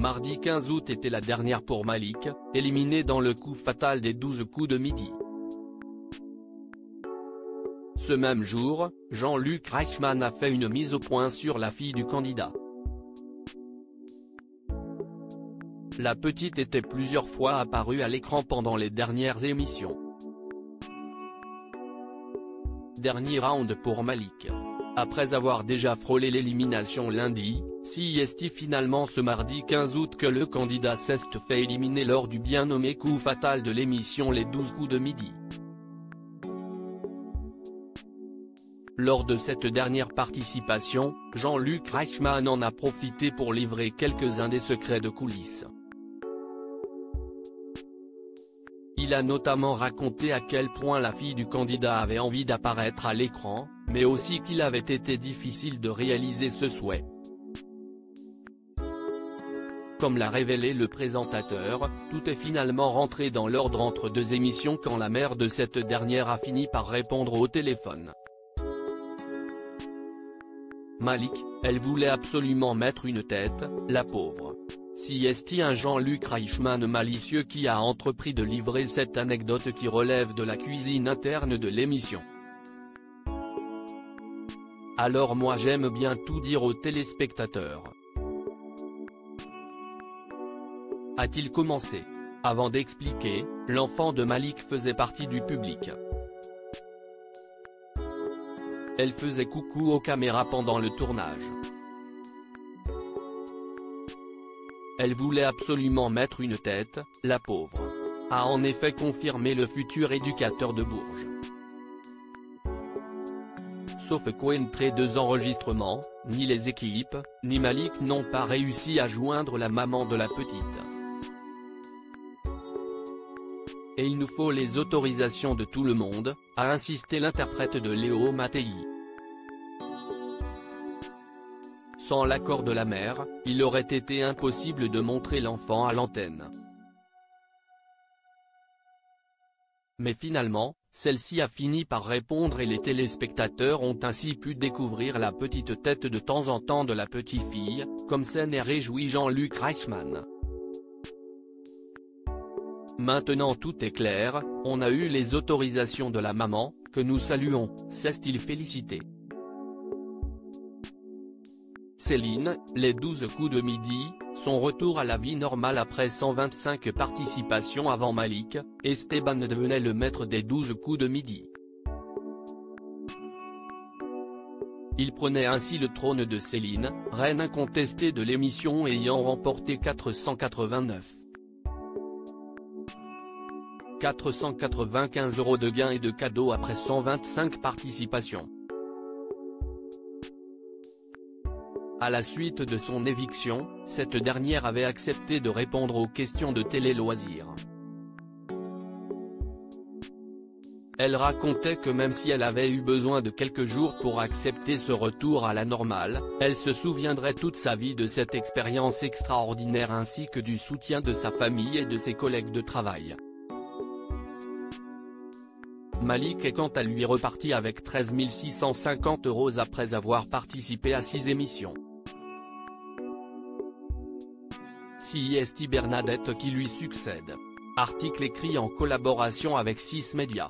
Mardi 15 août était la dernière pour Malik, éliminé dans le coup fatal des 12 coups de midi. Ce même jour, Jean-Luc Reichmann a fait une mise au point sur la fille du candidat. La petite était plusieurs fois apparue à l'écran pendant les dernières émissions. Dernier round pour Malik. Après avoir déjà frôlé l'élimination lundi, c'est finalement ce mardi 15 août que le candidat s'est fait éliminer lors du bien nommé coup fatal de l'émission Les 12 coups de midi. Lors de cette dernière participation, Jean-Luc Reichmann en a profité pour livrer quelques-uns des secrets de coulisses. Il a notamment raconté à quel point la fille du candidat avait envie d'apparaître à l'écran, mais aussi qu'il avait été difficile de réaliser ce souhait. Comme l'a révélé le présentateur, tout est finalement rentré dans l'ordre entre deux émissions quand la mère de cette dernière a fini par répondre au téléphone. Malik, elle voulait absolument mettre une tête, la pauvre. C'est un Jean-Luc Reichmann malicieux qui a entrepris de livrer cette anecdote qui relève de la cuisine interne de l'émission. Alors moi j'aime bien tout dire aux téléspectateurs. A-t-il commencé. Avant d'expliquer, l'enfant de Malik faisait partie du public. Elle faisait coucou aux caméras pendant le tournage. Elle voulait absolument mettre une tête, la pauvre. A en effet confirmé le futur éducateur de Bourges. Sauf qu'entre deux enregistrements, ni les équipes, ni Malik n'ont pas réussi à joindre la maman de la petite. Et il nous faut les autorisations de tout le monde, a insisté l'interprète de Léo Mattei. Sans l'accord de la mère, il aurait été impossible de montrer l'enfant à l'antenne. Mais finalement, celle-ci a fini par répondre et les téléspectateurs ont ainsi pu découvrir la petite tête de temps en temps de la petite fille, comme s'en est réjoui Jean-Luc Reichmann. Maintenant tout est clair, on a eu les autorisations de la maman, que nous saluons, s'est-il félicité. Céline, les 12 coups de midi, son retour à la vie normale après 125 participations avant Malik, Esteban devenait le maître des 12 coups de midi. Il prenait ainsi le trône de Céline, reine incontestée de l'émission ayant remporté 495 € de gains et de cadeaux après 125 participations. À la suite de son éviction, cette dernière avait accepté de répondre aux questions de télé-loisirs. Elle racontait que même si elle avait eu besoin de quelques jours pour accepter ce retour à la normale, elle se souviendrait toute sa vie de cette expérience extraordinaire ainsi que du soutien de sa famille et de ses collègues de travail. Malik est quant à lui reparti avec 13 650 € après avoir participé à 6 émissions. C'est Bernadette qui lui succède. Article écrit en collaboration avec 6 médias.